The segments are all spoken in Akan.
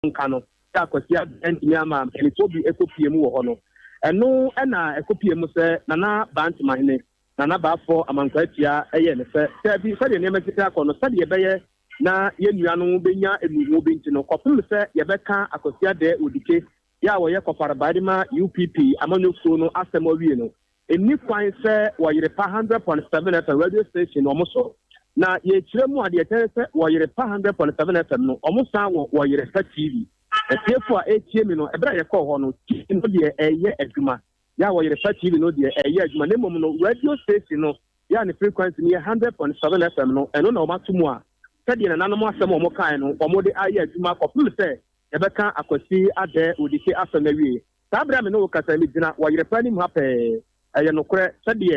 nkano ya kwasia ntimi ama elitobi ekopiem wo ho no eno na ekopiem se nana bantmahene nana bafo amankwatia eye ne se bi se de ne metita akono se de beye na yenua no benya enuwo benti no kopum se yebeka akosia de odike ya wo ye kofarabadima UPP amanyoso no asemo wie no eni kwan se wo yire pa 100.7 FM radio station omoso na ye kiremu ade se wo yire pa 100.7 FM no omosan wo yire fa TV efefo a ATM no ebra ye ko ho no no de eye adwuma ya wo yire fa TV no de eye adwuma na mom no radio station no ya ne frequency ni 100.7 FM no eno na o matumu a sadi na nanom asem o mo kan no o mo de aye adwuma kopul se yebeka akwasi ade odike asemawie sabra me no kasa mi dina wo yire pa ni mu hape eye no kore sadi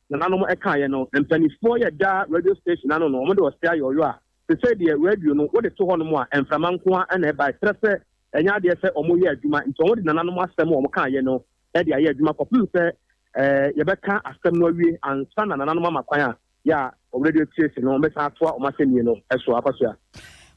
na nanom eka ye no empanifo ye da radio station ano no o mo de o sia yoyo a se de radio no wo de to ho no mu a emframa nko a na e ba trese enya de se o mo ye adwuma nti wo de na nanom asem o mo kan ye no e de aye adwuma kopul se yebeka asem no awie ansa na nanom amakwan a ya radio station no me sa to o ma senie no eso apaso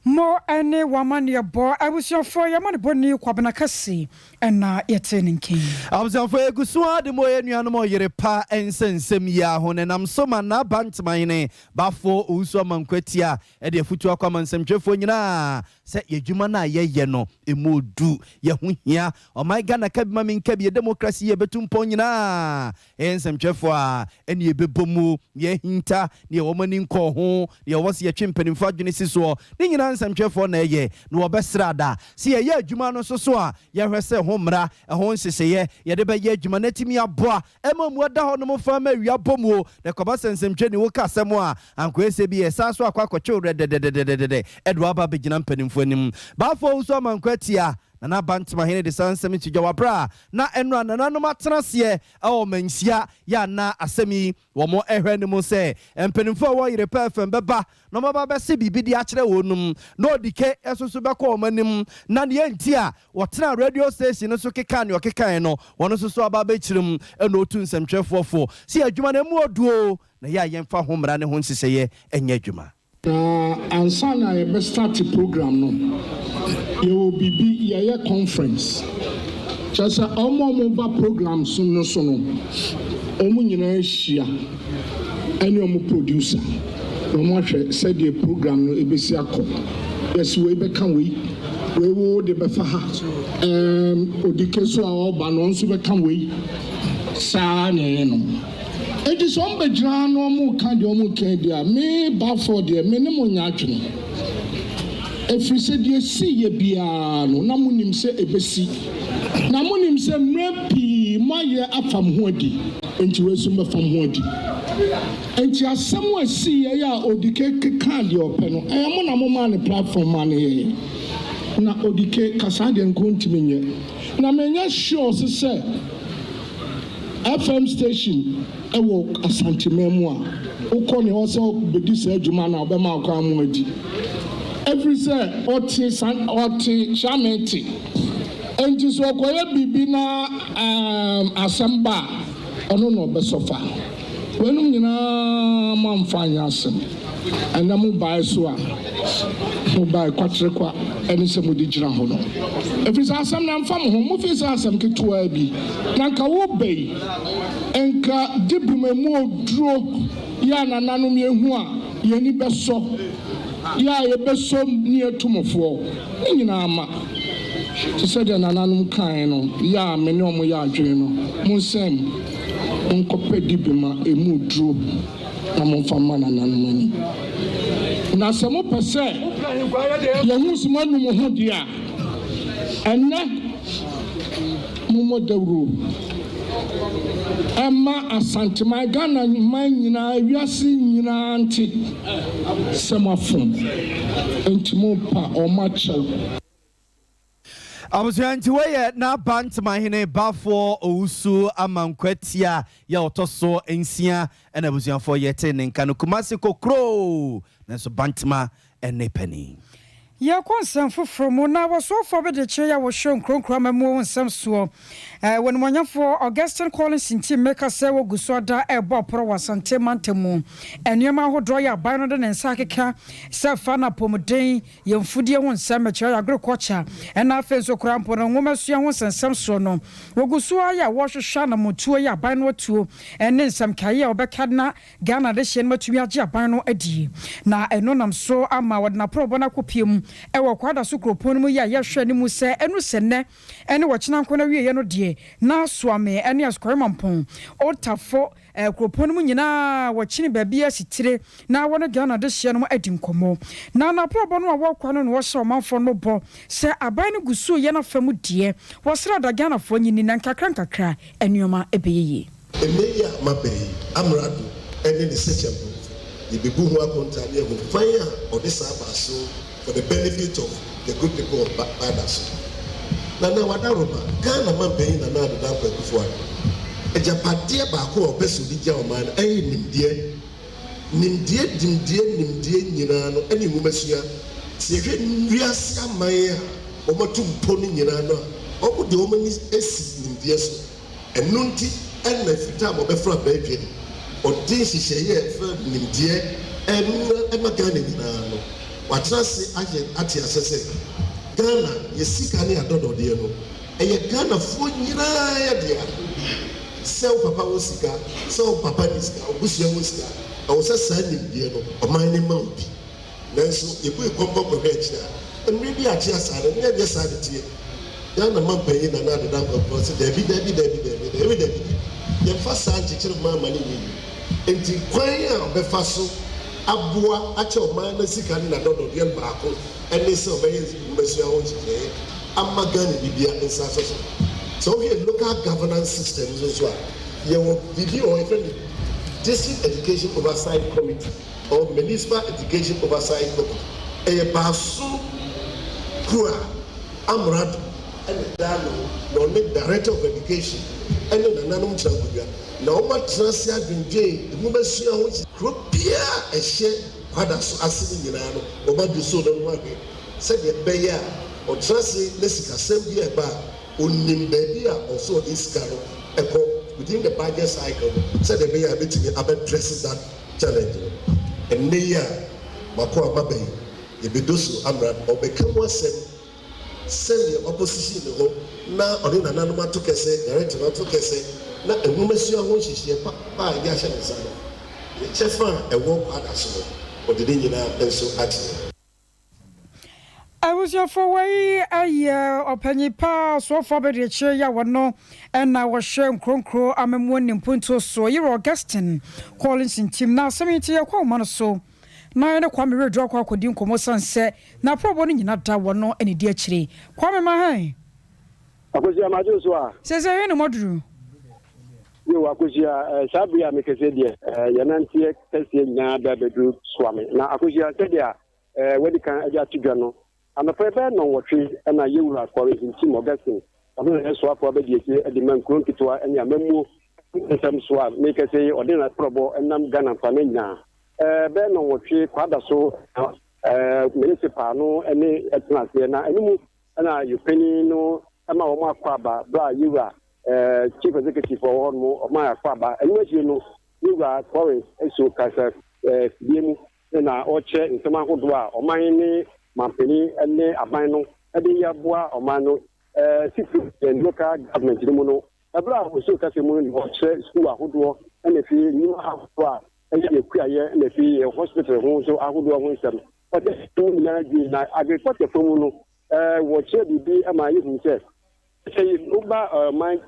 Mo ene wamani bo abusiofo yamani boni kwabena kasi ena yetenin king abusiofo egusuwa de mo enua no mo yere pa ensensem ya ho nenam soma na bantmahene bafo uso mankwatia e de futu akwa nsɛmtwefo nyina se yedwuma na yeye no emodu ye ho hia o my Ghana kabima minka bi democracy ye betumpo nyina ensɛmtwefo a ene ebebomu ye hinta ne wo mani nko ho ne wo se ye twempanimfo adwene siso ne nyina nsɛmtwefo na ye no obesrada se ye adwuma no so a ye hwese ho mra ho nseseye ye de be ye adwuma na timi aboa emamu ada ho no mo fa ma wia bomu ne koba nsɛmtwe ni wo kasɛm a anko ese bi esa so akwa kwotwe de edwa aba begina mpanimfo anim bafo uso mankwatia na bantmahene de sansem ti jawabra na enra na nanom atenase o mansia ya na asemi wo mo ehwe ne mo se empanimfo wo yire perfem beba no maba be se bibi di akere wonum na odike esoso be ko manim na ne enti a wo tena radio station so keka ne okeka no wono so aba be kirim eno otu nsɛmtwefofo si adwuma na mu oduo na ya yemfa ho mra ne ho nseseye enya adwuma ansana ye be start program no ye will be ye conference just omo ba program so no omo nyina hia any omo producer no mo hwe said the program no ebesi akọ yes we be kan we wo de be fa ha odike so a oba no nso be kan we sa ne no it is on the ground no more kind of dia me ba for there me ne mo nya atwene efri se die si ye bia no na munim se ebesi na munim se mrapi moye afam ho adi enti we sum bafam ho adi enti asem asi ye ya odike kan de ope no mo na mo ma ne platform ma ne na odike kasa de nkontimi nye na menya sure se FM station ewo asantememu a ukọ ne oso bedi se adwuma na obema akwa amadi every say oti shamenti enti so okoye bibi na asamba ono no besofa wenum nyina mamfanya asem anamu bai so a mo bai kwatrekwa eni se mo di gira ho no every say asem na mfam ho mo fi say asem ketua bi na nka wo bei enka dibumemu oduro ya na nanom yehu a yeni beso ya ye beso ni etumofo ni nyina ama se se de na nanom kan no ya me ne omo ya adwene no mo nsem onkope dibuma emu oduro na mo fama na nanom ani na se mo pese ye hu sima nu mo ho dia enne mo mo dawro Emma asante my Ghana man nyina wiase nyina nti semafom entimo pa o macho abusuanti weye na bantmahene bafo ousu amankwatia ya otoso ensia na abusuanfo yete ne nka no kumase kokro na so bantma ene pani Ya konsem foforo na wasofo be de che ya wo hwe nkronkro mamu nsem so when monyafo Augustine Collins team maker say wo gusoda ebo pro wasante mantemu enema hodo ya ban no de nsa keka se fa na pomden yemfudie ho nsem che ya agriculture na afenso krampo no ngomasua ho nsem so no wo guso ya wo hwehwa na motuo ya ban no tuo ene nsem kaye obeka na Ghana de hye no matumi age ban no adie na eno nam so ama wodna pro bona kopiem ewo kwada so kropon mu ya yehwe ni mu se enu senne ene wo kina nkona wiye no de na soame ene askore mampon otafo kropon mu nyina wo kini babia sitire na wono Ghana de hye no mu adi nkomo na probo no wo kwa no wo hye omanfo no bo se aban no gusu ye na famu de wo sra da Ghana fo nyini na nkakra enuoma ebeyeye emeya mabey amrado ene ne sechembo ibebu ho akontale ho fanya odisa baso for the benefit of the good people of Badaso. Nana Wadaroba, Ghana man paying another down before. A Japadia Bako or Pesu Dija man, Nimdie, Ninano, any Mumesia, Secret Riasia Maya, Omatum Pony Nirano, or the woman is Essi Nimdieso, and Nunti, and the Fitam of Efra Baby, or Dinsi Shea, Nimdie, and Emagani Nirano. Watrasi ati asese Ghana yesika ne adodo de no eye Ghana fo nyina ya dia sell papa wosika sell papa nisika obusia wosika awose sanim de no oman ne maubi nanso yebu ekombo ko hwechia emri bi ati asare ne de sare tie Ghana man payi na de dan ko se David ye fa sanche kire mama ne ni enti kwan a obefa so aboa ache oman na sika ni na dodo de baako ene se obeye mbesua ho chire amagani bibia nsa so we local governance systems so ye wo video or friend district education oversight committee or municipal education oversight committee e baso kura amrad and dano no director of education and nananum changudwa na o ma transia dwendwe mbesua ho kropia ehye kwada so asini nyina no o ba du so no ma be se de beya o transi lesika sem bi eba onim baby a also this kind of within the budget cycle se de beya betimi address that challenge and neya makwa mabey e bedoso amra obekamo sem send the opposition ho na odi nananum atokese direct atokese na enumesua ho hihie pa ya hye nsa chefa ewo kwada so odede nyina enso ati I was your for way a year or penny pass so for the chair ya wono and I was sharing cronkro amemwon punto so you Augustine Collins in team now 70 ya kwa man so na ene kwa me redro kwa kodi nkomo sanse na probo no nyina da wono ene di akire kwa me ma han akosia majo so a sese ene moduru yo akosia sabia me kese die yanantie kese nya da bedu swame na akosia sedia wedi kan aja tidwa no anafa no wotwe na yewura kware ntim Augustine ado na so afa be die edi mankro nkitwa enya mamu nsem so a me kese odi na probo enam Ghana fa na nya be no wotwe kwada so municipal no ene etnase na enimu na yupeni no ama wo akwa ba bra yewura chief executive for one more my father and you know you are quarry so kasa biemu na oche ntama hodo a o man ni mampeni ene aban no ade ya boa o man no local government ni mu no abra so kasa mu ni oche school ahodo ene fi ni ahodo a eye kuaye ene fi hospital ho so ahodo ho nsem o de na di na agriculture from no wo che bibi ama yi hu se say uba my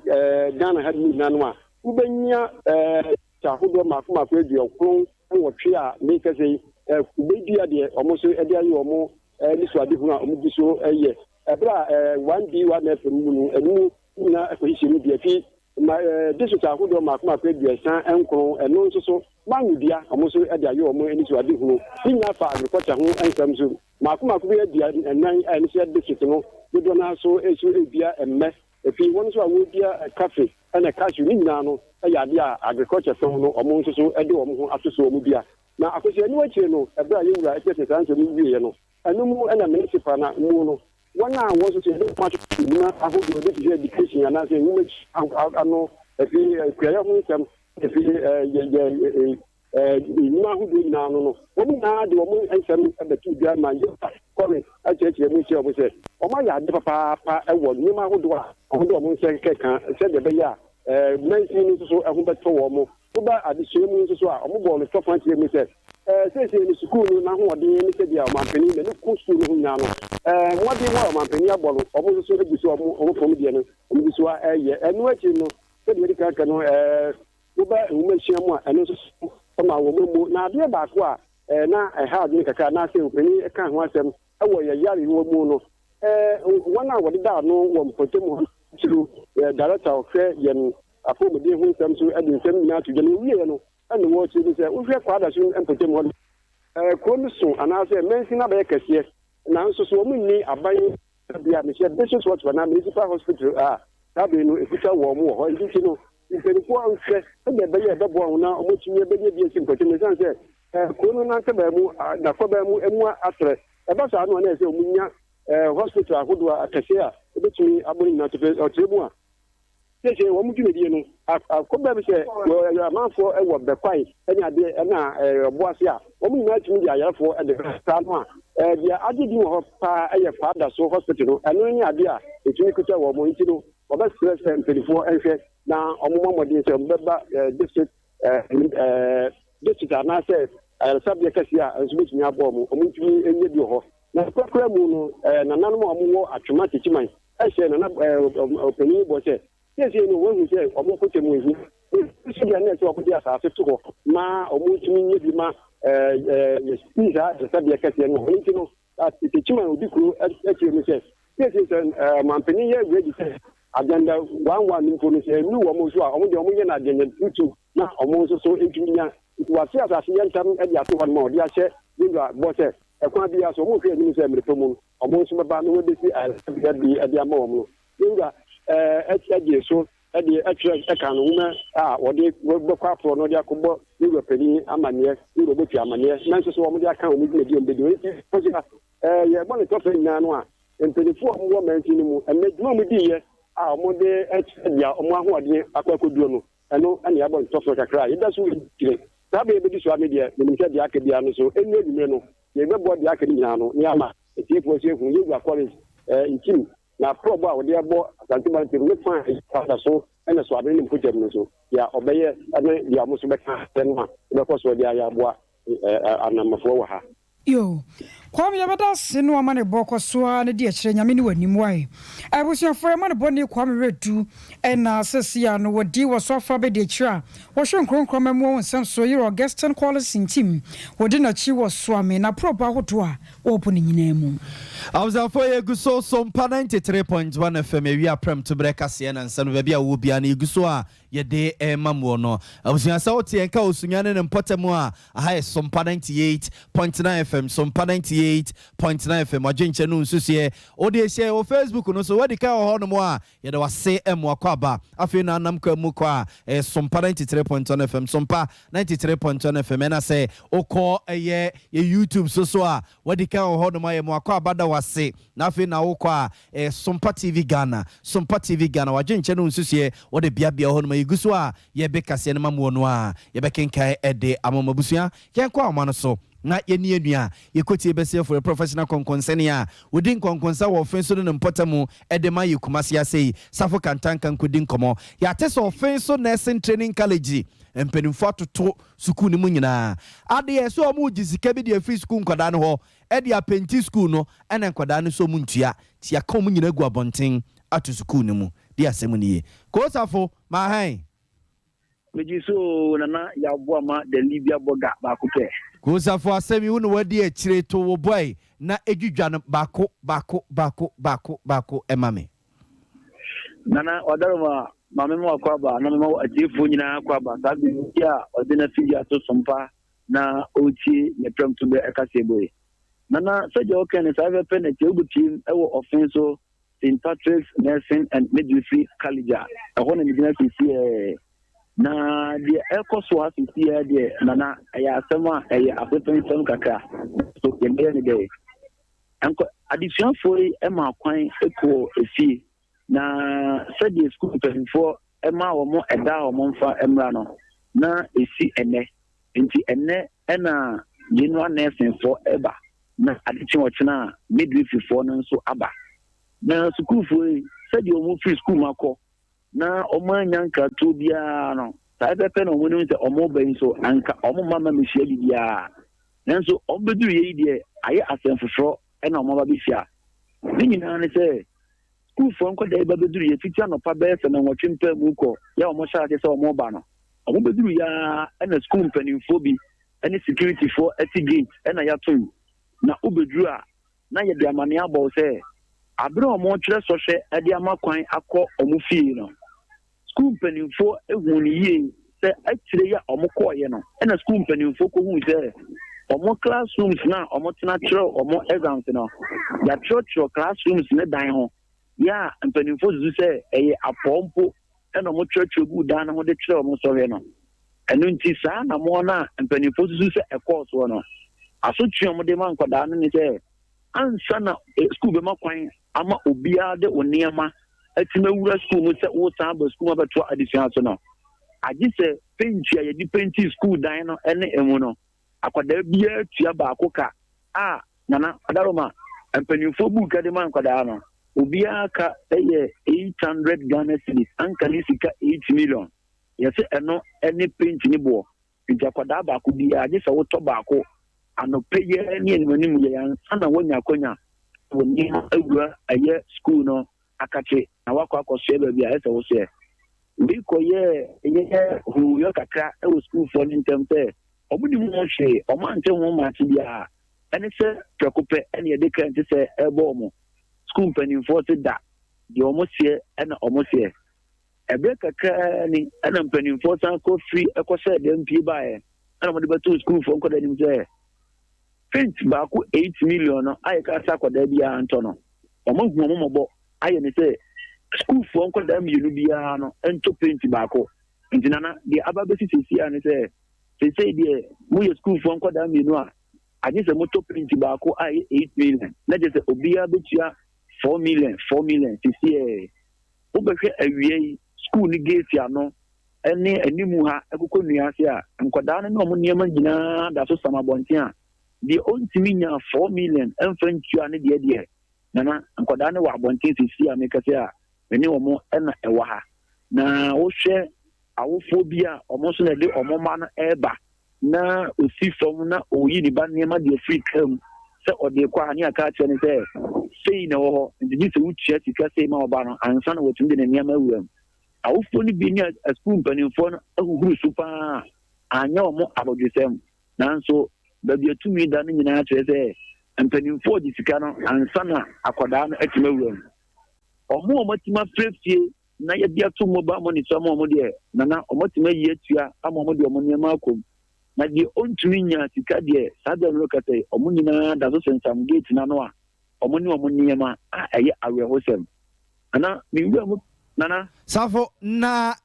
Ghana had me nanwa ubenya chahudo makuma kwedi okron enwotwe a make say ubedua de omoso ede ayi omo niso ade hu a omugi so eye ebra 1D1 FM mu enu na akohisi ni de fi diso chahudo makuma kwedi esan enkron enu nso so manwudia omoso ede ayi omo niso ade hu nya fa agriculture ho ensam so makuma kwedi dia enan ense district no do na so esu ebia emme efi won so awobia cafe na cash ni nyina no ya dia agriculture so no omo nso so ede omo ho atoso omo bia na akosi enu akire no ebra yewura ekete sanso ni wie no ɛno ɛna municipal na mu no wɔn a wɔn nso sɛ ɛdɛ ma ahodoɔ de fi education anaasɛ nwoma ano efi kuayɛ ho nsɛm efi nwoma ahodoɔ nyinaa no wɔn nyinaa de wɔn nsɛm ɛbɛtu dua ma yɛ kɔre akyerɛkyerɛ mu kyerɛ wɔn sɛ wɔn ayɛ ade papaapa ɛwɔ nwoma ahodoɔ a wɔn nsɛm kɛka sɛdeɛ ɛbɛyɛ a mɛnsin no nso so ɛho bɛtɔ wɔn woba adesua mu nso so a wɔn bɔ no tɔfan kyerɛ mu sɛ sɛsɛ no sukuu no n'ahoɔden ne sɛdeɛ ɔmampanin na ne kɔ sukuu no ho nyinaa no wɔde wɔ ɔmampanin abɔ no wɔn nso so egu so wɔn fam deɛ no wɔn bi so ɛyɛ ɛno akyi no sɛdeɛ ɛdi kankan no woba nwoma hyia mu a ɛno nso so ɔma wɔn mu na adeɛ baako a na ɛha adwene kakra anaasɛ mpanin ɛka ho asɛm ɛwɔ yɛ yare wɔ mu no wɔn a wɔde da ano wɔ mpɔtam hɔ kyerɛ director ɔhwɛ yɛn afɔmuden ho nsɛm so ɛde nsɛm nyinaa to dwa no wie no ɛna wɔkyerɛ sɛ wohwɛ kwada so mpɔtam hɔ kuro no so anaasɛ mɛnsin abɛyɛ kɛseɛ nanso so wɔn nni aban bia mehyɛ bishop hospital na municipal hospital a tabe no efita wɔn wɔ hɔ nti no mpanyinfoɔ nhwɛ ɛna ɛbɛyɛ ɛbɛboa wɔn na wɔtumi ɛbɛyɛ bi esi mpɔtam no san sɛ kuro no nante baa mu nakɔ baa mu emu atrɛ ɛba saa no ɛna ɛsɛ wɔn nya hospital ahodoɔ akɛseɛ a ebɛtumi abɔ ne nyinaa ɔtire mu a sɛ wɔn dwumadie no akɔba bi sɛ amanfoɔ ɛwɔ bɛkwae ɛne adeɛ ɛna ɔboase a wɔn nyinaa tumi de ayarfoɔ ɛde saa no a deɛ agye di wɔ hɔ paa ɛyɛ faada so hospital no ɛno ne adeɛ a ɛtumi kuta wɔn nti no wɔbɛsrɛ sɛ mpanimfoɔ ɛhwɛ na wɔn mmɔden sɛ wɔn bɛba district anaasɛ ayaresabea kɛseɛ a nso bɛtumi abɔ wɔn ntumi ɛnyɛ bi wɔ hɔ na kɔkɔrɔ mu no nananom a wɔwɔ atwoma tekyiman ɛhyɛ nana ɔpanyin bɔ sɛ sɛsɛ no wɔn hu sɛ ɔmo kɔtɛ mu ehu sɛdeɛ ne ɛsɛ ɔmo de asase to hɔ ma ɔmo ntumi nye bi ma yɛsi saa ayaresabea kɛseɛ no wɔn nti no tekyiman obi kuro akyerɛ mu sɛ sɛsɛ mampanyin yɛ awura di sɛ agenda wanwa no mpo no sɛ ɛnu wɔn so a ɔmo deɛ ɔmo yɛ no agenda tutu na ɔmo nso so ntumi nya ntiwase asase yɛ ntam ɛde ato hɔ no ma ɔde ahyɛ nindo bɔ sɛ ɛkwan bi aso ɔmo hwɛ anim sɛ mmerɛpɛ mu no ɔmo nso bɛba na wɔbɛsi ayaresabea de ama wɔn no nindo ɛgye so ɛde ɛtwerɛ ɛka no nwoma a wɔde bɛkɔ aporɔ no de akɔbɔ nindo panyin amanneɛ nindo bɛtwi amanneɛ nanso so wɔn de aka wɔn gyina di wɔn bɛdi wɔn ti kɔsi yɛbɔ ne tɔfɛ nyinaa no a mpanyinfoɔ a wɔwɔ mɛnti no mu ɛmɛ dwuma mu di yɛ a wɔn de ɛkyerɛ deɛ wɔn ahoɔden akɔ akɔduro no ɛno ɛna yɛabɔ ne tɔfɛ kakra yɛda so kyerɛ saa bɛyɛ bɛdi so ame deɛ menim sɛ deɛ aka biara no so ɛnu adwumɛ no yɛbɛbɔ deɛ aka no nyinaa no ne ama etiefoɔ so ehu yɛwura college ntim na prɔbɔ a wɔde abɔ asanteba ntɛm ne fan fada so ɛna so abere ne mpɔtam no so deɛ ɔbɛyɛ ɛne deɛ ɔmo so bɛka asɛ no a ɛbɛkɔ so ɔde ayɛ aboa anamafoɔ wɔ ha yo kwam yɛbɛda ase no ama ne bɔkɔ so a ne de akyerɛ nyame ne w'anim wae abusuafoɔ yɛma ne bɔne kwam redu ɛna sɛsia no wɔdi wɔ so afa bɛde akyirɛ a wɔhwɛ nkronkron mu wɔn nsɛm so yɛrɛ Augustine College ntim wɔde n'akyi wɔ soame na prɔba ahodoɔ a wɔbɔ ne nyinaa mu awuzafo yegu so Sompa 93.1 FM ewi aprem to brɛ kaseɛ na nsa no baabi a wo bia na yegu so a yɛde mamuo no abusua sa wote enka osunya ne mpɔtemu a aha yɛ Sompa 98.9 FM Sompa 98.9 FM agyenche no nsusie ode share o Facebook no so wadi ka ho no mo a yɛde wase emu akɔ aba afei na nam kwa mu kɔ a Sompa 93.1 FM Sompa 93.1 FM na sɛ okɔ ɛyɛ YouTube so a wadi ka ho no mo yɛ mu akɔ aba da wase na afei na wokɔ a Sompa TV Ghana wagyenche no nsusie wode bia ho no ma iguso a yɛbɛkase no mamuo no a yɛbɛkenkae ɛde amamabusua yɛnkɔ ama no so na yɛni anua yɛkɔtie bɛsɛ for a professional konkonsene a wodi nkonkonsa wɔ fen so no mpɔtamu ɛde ma yɛkumase asɛi safo kantanka nkodi nkɔmɔ yɛate sɛ ɔfen so nursing training college mpanimfo atoto sukuu no mu nyinaa adeɛ sɛ ɔmo gye sika bi de free school nkwadaa no hɔ ɛde apenti school no ɛna nkwadaa no so mu ntua ti aka ɔmo nyina gu abɔnten ato sukuu no mu de asɛm nie kosafo ma han meji so nana ya boa ma de Libya boga ba ko pe kosafo asɛm wo no wadi akyire to wo boy na edwudwa no bako emame nana odaroma mame mo akwaba na mama atifo nyina akwaba sabi ya odina figure to Sompa na oti ne prem to be ekaseboy nana seje oken sa ve penete ogutim ewo offenso St. Patrick's Nursing and Midwifery College. I want to be na the echo so as here there nana ya sama ya afepen sam kaka so the day anko adisuafo ema kwan eko efi na said school for ema omo eda omo mfa emra no na esi ene nti ene na general nursing for eba na adichi ochina midwifery for no nso aba na school for said omo free school mako na omo anyanka to bia no sai pepe no omo no se omo ben so anka omo mama mehia bia nanso omo beduru ye die aye asemfoforo na omo ba bifia ni nyina ne se school for nko da ba beduru ye fitia no pa be se na nwotwempa mu ko ya omo sha ate se omo ba no omo beduru ya na school mpanimfo bi any security for gate na ya to na ubeduru a na ye de amane abo se abere omo kire so hwe e de amakwan akọ omo fie no school mpanimfo ehun ye se akire ya omo koye no na school mpanimfo ko hu se omo classrooms na omo tena kire omo exams no ya church classrooms ne dan ho ya mpanimfo zu se eye apompo na omo church ogu dan ho de kire omo so hwe no enu nti saa na mo na mpanimfo zu se e course wo no aso tue omo de man kwada no ni se ansa na school be makwan ama obia de oniema atima wura school mu se wo san ba school ma beto addition so no agi se pentia ye di penti school dan no ene emu no akwada bia tua ba akoka nana adaroma mpanimfo bu ka de man kwada no obia ka eye 800 Ghana cedis anka ni sika 8 million yese eno ene penti ni bo nja kwada ba ko bia agi se wo to ba ko ano peye ni enimani mu ye ansa wonya konya woni awura aye school no akache na wakọ akọsọ ebe bia ese wo se we ko ye hu yo kakra e wo school for ntempe obudi mu hwe o ma nte ho ma ti bia ene se prekope ene ye de kan ti se ebo mo school penin for ti da di o mo se ene o mo se ebe kakra ni ene penin for san ko free e ko se de mpi ba e ene mo de beto school for ko da ni se print ba ko 8 million no ay ka sa ko da bia anto no o mo hu mo bo aye ne se school for nko da mienu bia no ento paint baako ntinana de ababesi sisi ane se de mo ye school for nko da mienu a anye se mo to paint baako aye 8 million na je se obia betua 4 million sisi wo behwe awie school ni gate ano ene animu ha ekoko nuase a nkoda no mo niema nyina da so samabonten a de ontimi nya 4 million emfantua ne de nana nkoda ne wa abonten sisi a mekase a eni omo na ewa ha na wo hwe awofo bia omo so na de omo ma no eba na osi fom na oyi ni ba niema de free cam se ode kwa ani aka che ne se sei na wo ndi se wuchia tika sei ma oba no ansa na wotum de niema awuam awofo ni bi ni a school panimfo no ahuru super anya omo abodwesem nanso baby atumi da no nyina che se mpanimfo di sika no ansa na akoda no atima awuam omo omatima frefie na ye bia to mobile money so omo de na omatima yi atua ama omo de omo niema akom na de ontumi nya sika de sada lokate omo nyina da so sensam gate na no a omo ni omo niema aye awehosem ana mi wu nana safo na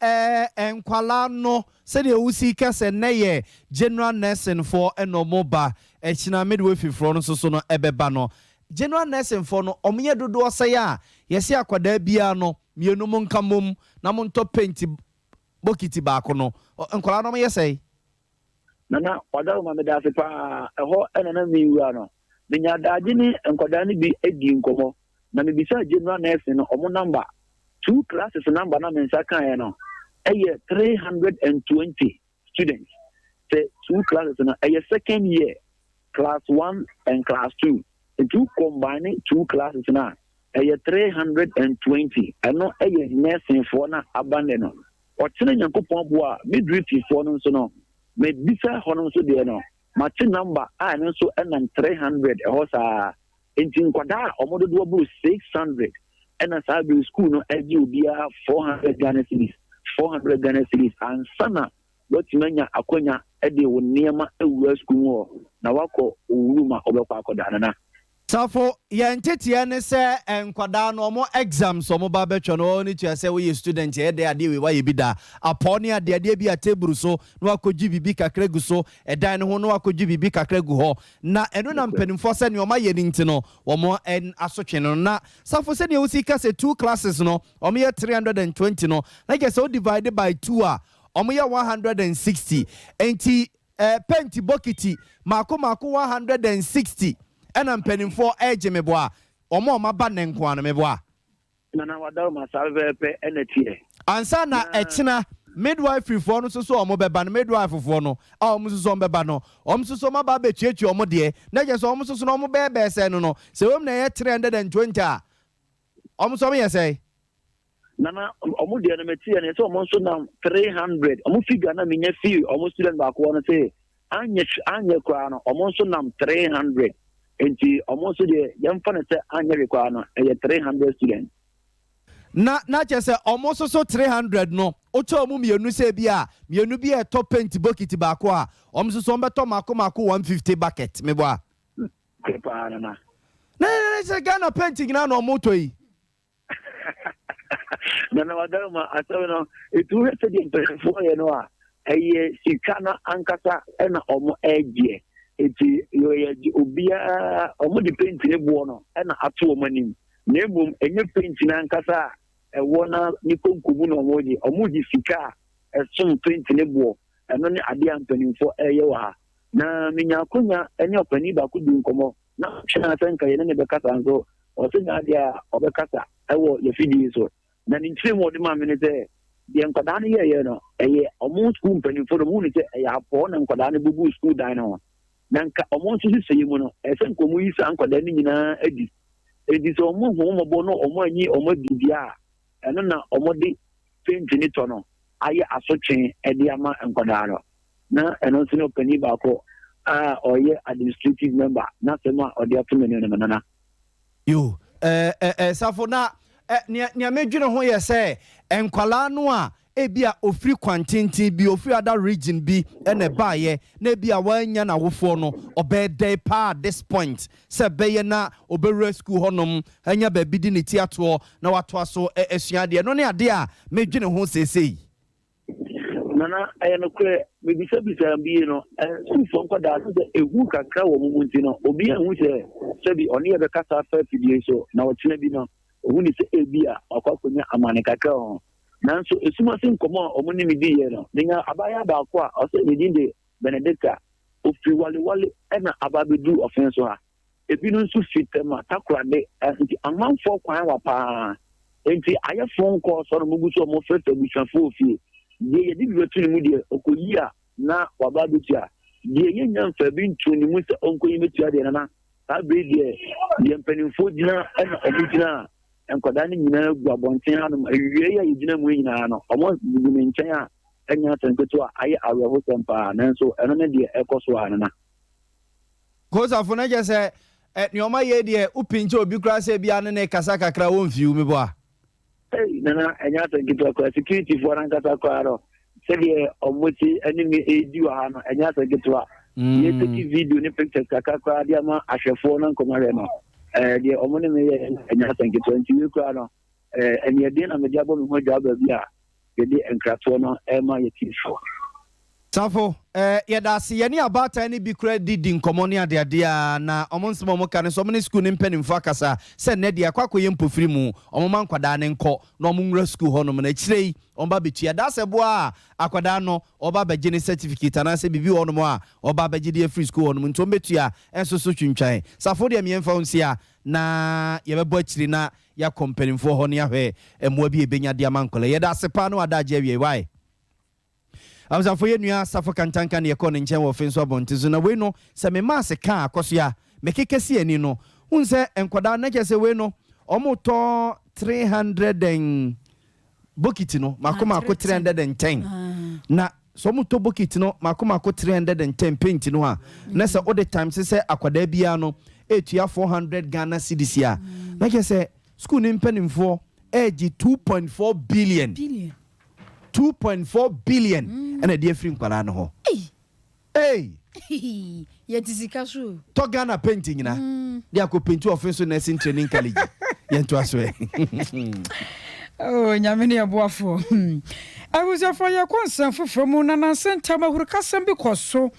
enkwala no se de wusi kase na ye general nursing for enomoba echina midwifery for no so no ebeba no general nursing for no omenye dodo osay a yesi akwada bia no mienu mo nkamom na mo nto paint bokiti baako no enkwala no yesay nana wadaru ma medase pa eho enana miwura no menya daji ni enkwada ni bi edi nkomo na me bisa general nursing no omo number 2 classes number na mensa kan no 320 students say 2 classes na second year class 1 and class 2 if you combine 2 classes na 320 ano nursing for na abandon no o tene nyankopon bo a midwifery for no so no me bisa hono so de no match number no so and 300 hosa entin kwada omodo do 600 and as I be school no eji obia 400 Ghana cedis and sana what menya akonya e de wo niema ewura school ho na wako owuruma obekwa akoda na Safo yentetie ne se enkwada no mo exams omo ba betwo no ni tia se we student e de ade we wa bi da aponi ade bi a table so no akogi bibi kakra gu so edan ne ho no akogi bibi kakra gu ho na eno na mpanimfo se ne o ma ye ni ntino wo mo en asotwe no na safo se ne o sika se 2 classes no o me 320 no na get so divided by 2 a o me 160 enti penti bokiti mako 160 ena mpanimfo eje meboa omo maba ne nko an meboa na wadaw ma salve pe enetie ansa na echina midwifery for no so omo beba no midwife for no a omo so beba no omo so maba be chiachi omo de na je so omo so no omo bebe se no no se wom na ye 320 a omo so me say na omo de na metie ne so omo so na 300 omo figure na menya fee omo student ba ko no say anye kwa no omo so na 300 enti almost the young fan say anya require 300 students na chese almost so 300 no ocho mu mienu se bia mienu bia top paint bucket ba ko a omso so mbeto mako 150 bucket me boa kepa na na se Ghana painting na no moto yi na wadama asawe no etu he se di mpefo ye no a eye sikana ankasa na omo eje eti yo ye obia omo di paint ne bo no na ato omo anim na ebom enye paint na nkasa ewo na ni konkumu no omo di sika esom paint ne bo eno ne ade ampanimfo eye wa na minya konya enye opani ba ku du nkomo na hwena sanka ye ne be kasa nso o se nya ade a obekasa ewo ye fidi so na ni ntire mo de ma me ne se de nkwada ne ye no eye omo school mpanimfo no mu ne se eye apo na nkwada ne bubu school dan no nanka omo nso sisi mu no ese nkomu yi sa nkwada ni nyina edi so omo hu mo bo no omo anyi omo bibia eno na omo de paint ni to no aye asotwen edi ama nkwada no na eno nso no pani ba ko oye administrative member na sema odi atumene no nana yo safo na nia medwene ho ye se enkwala no a ebia ofri kwantintin bi ofri other region bi ene baaye na ebia wanya na wofo no obede pa this point se beye na oberu school honom anya ba bidi ne tiato na wato aso asua de no ne ade a medwene ho sesei nana ayano kwe bisa bi no sufo nkwada so ehu kakra wo mumunti no obi ahu se bi oni ebe kasa fa fidie so na wotena bi no ohu ni se ebia akwakonya amane kakra ho nanso esuma sin komo omo ni midi ye no nya abaya ba ko a o se ni de Benedicta ofi wale na ababedu offense ha ebi no nso fitema takura de nti amanfo kwan wa pa enti aye phone call so no mugu so mo first abushafo ofie ye di biwetu ni mu de okoyi a na wababetu a de ye nyamfa bi ntu ni mu se onkoyi metu ade na ta be de mpanimfo dina na obugina enkwada ni nyina gu abonten hanom awie ya yigina mu nyina no omo bugu me nchen a enya tanketo a aye aweho sempa nanso eno ne de ekoso anana koza fo na je se ni oma ye de upinche obi kura se bia ne kasa kakra wo mfiu me boa nana enya tanketo ko security for an kasa ko aro se de omoti enimi edi wa no enya tanketo a ye take video ne pictures kakra dia ma ahwefo na nkomare no de omone me enya tanketo nti we ko ano enya de na me dia bo me ho jaba bia de enkrato no ema ye tifo safo yedase ye ni abata ni bi kura didi nkomo ne ade na omonsemo mo kan so mo school ni mpanimfo akasa se ne de akwakoye mpofiri mu omoma nkwada ne nko na omnwura school hono na kirei omba betu yedase bo a akwada no oba beje ne certificate na se bibi hono mo a oba beje de free school hono nto betu a enso so twintwan safo de miemfa hunsia na yebebo akiri na ya kompanimfo hono ya hwe emwa bi ebenya de amankola yedase pa no adaje awie why amza fo yenua safo kantanka ne yekɔ ne nkyɛn wɔ fenso abontizo na we no sɛ me maase ka akɔso ya mekekesi ani no unse enkwada na kyɛ sɛ we no ɔmotɔ 300 bokiti no makoma 310 na so ɔmotɔ bokiti no makoma 310 paint no ha na sɛ all the time sɛ akwada bia no etua 400 Ghana cedis ya na kyɛ sɛ school ne mpanimfo egi 2.4 billion 2.4 billion and a dear friend Parano. Hey, Yetisikasu. Togana painting na. They are painting offensive nursing training college. Yentu aswe. Oh, nyamini abuafo. I was a fire concern for Mona and Santa Mahurkasam because so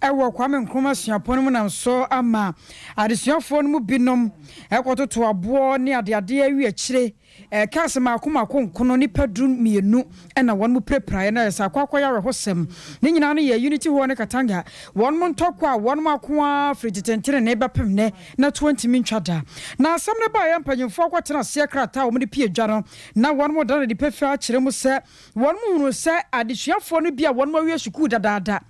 I walk Kwame Nkrumah upon him and so ama. I just your phone mubinum. I got to a boy near the idea we a chile. Casama Kuma Kono nipa drum me no and a one mu prepare and as a quaquaya hosem. Ninani a unity one katanga. 1 month talk one more qua frigid and neighbor pimne, not 20 min chata. Now some by empire for what a secret town with the Pia Jano. Now one more done the prefer chilemu set. One moon will say, I did your phone be a 1 more years could dada.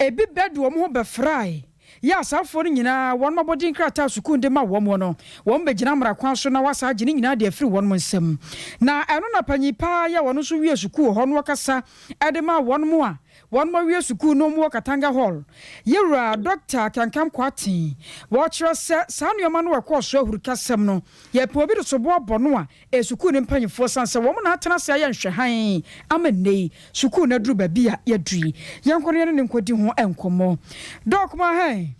A big bedroom will be fry. Yes, I'm for you 1 more body crata sukunde ma womono. 1 bejamra quanso na was a jinning na dear free 1 month sem. Now I don't know penny pa ya one so years cool honwakasa, Adema 1 more. 1 more years to no more Katanga Hall. Yera doctor can come quati. Watch your son your man work was so who casemno. Ye poor so bonua, a sukun and penny for sans a woman at Tanasa and Shahai. I'm a nay, sukuna drew babia ye tree. Young Korean and Quadimo and Como. Doc my hay.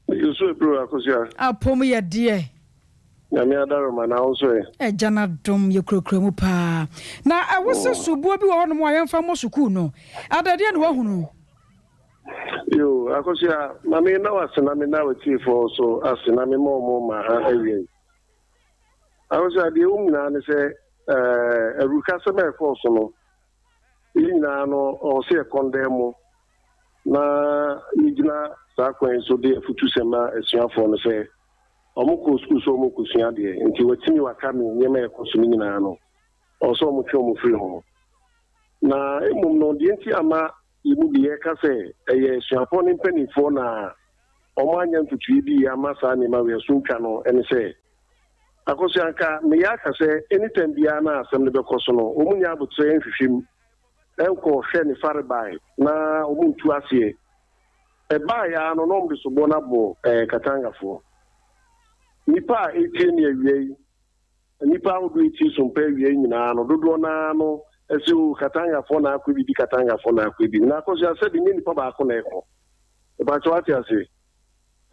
You so bro, because I'll pull me a dear. Man also. Jana dom ye crocremu pa. Now I was so boby on my young famous sukuno. Ada dear no. You, Akosia, Mammy now as an aminality for so as an amimo ma area. I was at the Umna and say, a Rucasame for so no, or say a condemn. Na Nijina Sakwen so dear Futusema as your phone say. Omuko school so muko suade nti watimi wakame nyema ekoso nyina no oso omutwe mu free ho na emum no de nti ama imu de ka se eye suapo ne mpanifo na omanya ntutu bi ama sa ne ma we suntwa no ene se akoso anka me ya ka se anytime bia na asem ne bekoso no omunya abutre nhwehwem enko hwe ne farbai na omuntu asie e ba ya no no mbi so bona bo katangafo nipa 18 year nipa odu iti Sompa year nyina no dodo na no esi katanga fo na akwa bi katanga fo na akwa bi na akoso ase de nipa ba akọ na eko e ba chawati ase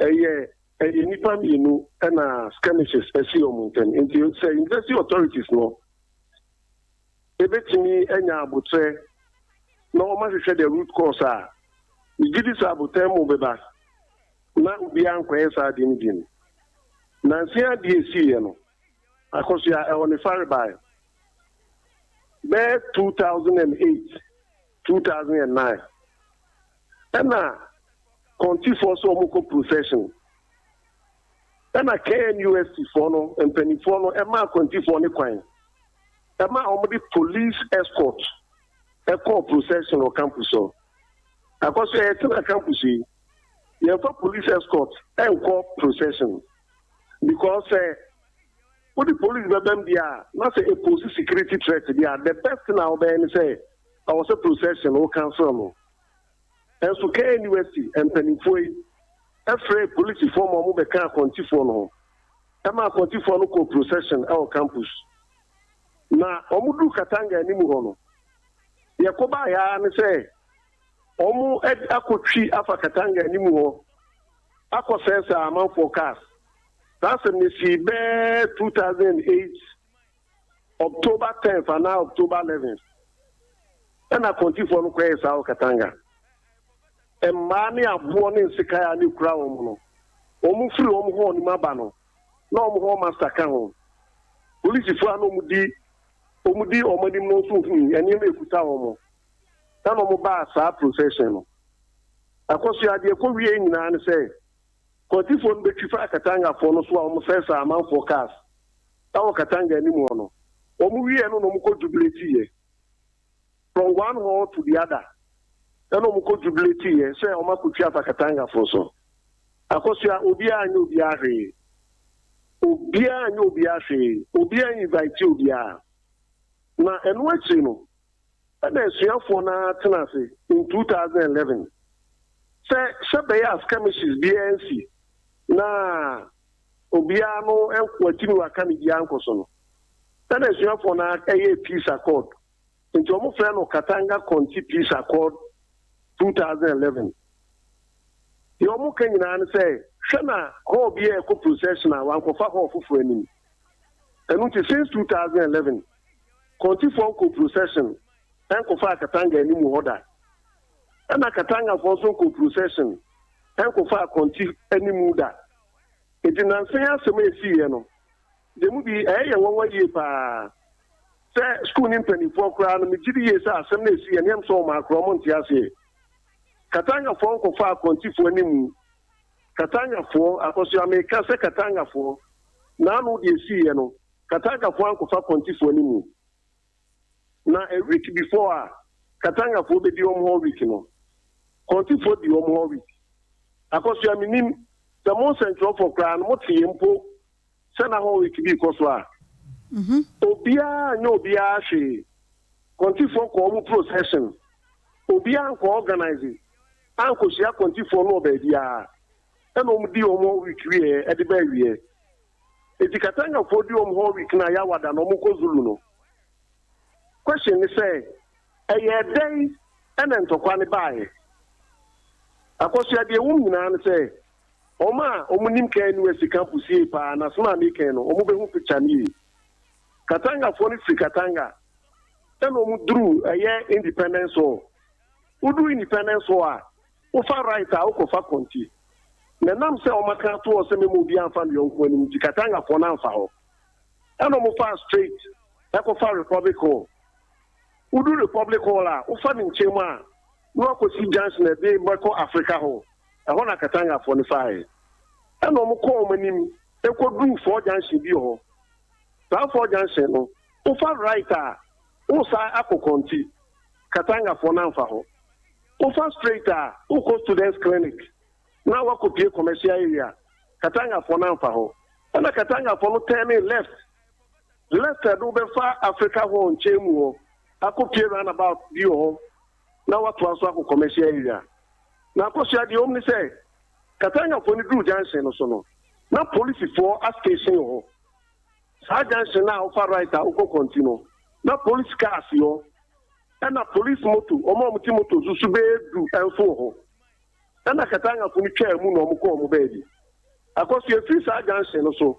eye nipa minu na skirmishes esi omunten nti say university authorities no ebetimi enya abutre na o ma hwehwe the root cause a igidi sa abutre mu beba na obi ankwa esa de ndin Nancy DSC, no. Akosia on the far by. By 2008, 2009. And now, continue for so much procession. And I KNUST for no, and penny for no, and my continue for the coin. And my only police escort, a call procession or campus. So, Akosia, it's a campus. You have a police escort and call procession. Because what the police them there, not say a police security threat there. The best now then say I was a procession or council. And so KNUST and Pennyfoy, every police form or move can continue for no. Emma continue for no procession our campus. Na omudu katanga ni muhono. Yakoba ya ne say omu akotwi afa katanga ni muho. Akosesa amount forecast. That's a missy 2008, October 10th and now October 11th. And I continue for no case out Katanga. And many are born in Sikaya New Crown. Omu free omu home Mabano. No home master can. Police for no mudi, omudi omudi no soon, and you may put our Tano Mobasa procession. Of course, you are the Korean and say. Continue for the Chifa Katanga for no so almost first amount forecast. Our Katanga anymore. No. Omuwi no muko jubilate from one hall to the other. No muko jubilate say omakutia fa Katanga for so. Akosia obia anyo biare. Obia anyo biare. Obia invite obia. Na enwechi no. Ada esuya for na tenase in 2011. Say beya skirmishes BNC. Na obiano enkwatini wakani bianko no. That is your for na peace accord. Into omo friend no Katanga County Peace Accord 2011. the Omo Kenyan say, Shana, ho be a co processional, one for Faho for any. And since 2011, Conti for co procession, and Kofa Katanga any more order. And a Katanga for so co procession, and Kofa Conti any muda. It did not say as a may see, you know. The movie a 1 year pa school in 24 crown, and the GDS are some see and him so my Cromontiasi. Katanga for Kofa Conti for any move. Katanga for, I was your America, Katanga for. Now, you see, you know, Katanga for Kofa Conti for any move. Now, a week before, Katanga for the whole week, you know. Conti for the whole week. I was your meaning. The most central for crown, what he impo, send a whole week because Obia, no Bia, she continue for common procession. Obia organizing. Uncle Shia continue for no baby. And the more week at the baby. If the Katanga for the whole week, Nayawa than Omoko Zuluno. Question is say, a year day and then to quantify. I was the woman and say, Oma, Omunim Ken West Campus, and a small Mikan, Omubu Pichani. Katanga for it, Katanga. Then Omudru, a year independence or Udu independence or Ufa writer, Okofa Conti. The Nam say Omaka to a semi Mubian family when Katanga for Nanfao. And Omufa straight, Ecofa Republic Hall. Udu Republic Hall, Ufan in Chema, Norco C. Johnson, a day, Marco Africa Hall. I want a Katanga for the fire. And no more call when him, they could bring 4 Jansen Bio. That 4 Jansen, Ufa writer, Usa Ako Conti, Katanga for Nanfaho. Ufa straighter, Uko Students Clinic. Now I could be a commercial area, Katanga for Nanfaho. And a Katanga for 10 left. Left at Ubefa Africa Home, Chemu. I could be around about you. Now what was a commercial area. Now, because you had the only say, Katanga for the Drew Johnson or so. Now, police for asking, Sergeant now, far right, I'll continue. Now, police cars, yo, and a police motor, or more Timoto, Zusube, and for her. And a Katanga for the chair, Moon or Muko, baby. Of course, you have 3 sergeants or so.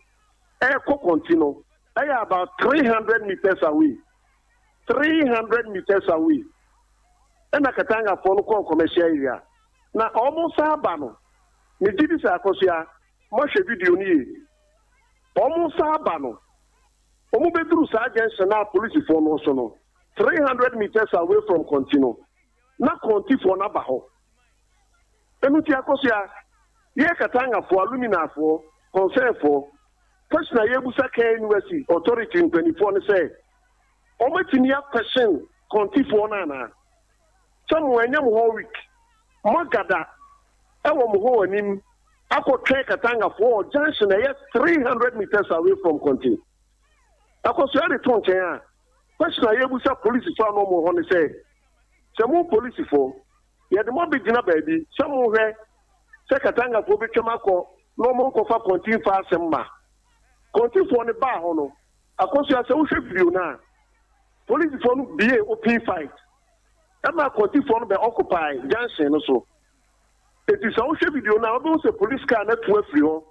Air continue. I am about 300 meters away. 300 meters away. And a Katanga for the commercial area. Na almost abano. Me did this akosia. Much video ni. Almost abano. Omo bedru sergeants na police for no so no. 300 meters away from Contino. Na Conti for na baho. Enuti akosia. Ye Katanga for alumina for concern for. First na yebusa K University authority in 24 say. Omo tinia question Conti for na. Somewhere nyam whole week. Magada, I want him. I could take Katanga for Johnson, 300 meters away from Conti. I could say the tongue. Question I able to police for no more on say. Some more police for. You had the more big dinner baby. Somewhere, Katanga for Bichamako, no more cofa Conti for Semma. Conti for the bar, hono. I could say a social view now. Police for be a open fight. I'm not Conti for the occupy Johnson also. It is also video now. Those a police car not to a free home.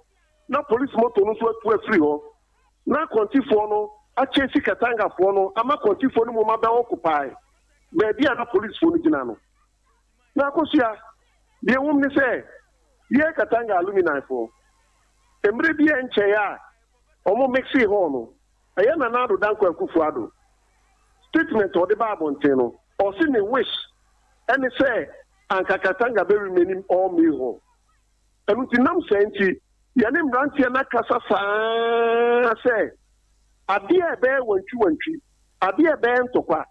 Now police motor no to a free home. Now Conti for no. I chase Katanga for no. I'm not Conti for no more occupy. Baby, I'm not police for the Ginano. Now, Kosia, the woman say, yeah, Katanga alumni for. Embrebe and Chaya. Omo Mexi Hono. I am another Danko Kufuado. Statement or the Barbonteno. Or send a wish, and they say, and Kakatanga very many all me home. And with the name saying, Yanim Rantiana Casa say, a dear bear when you went to, a dear bear to qua,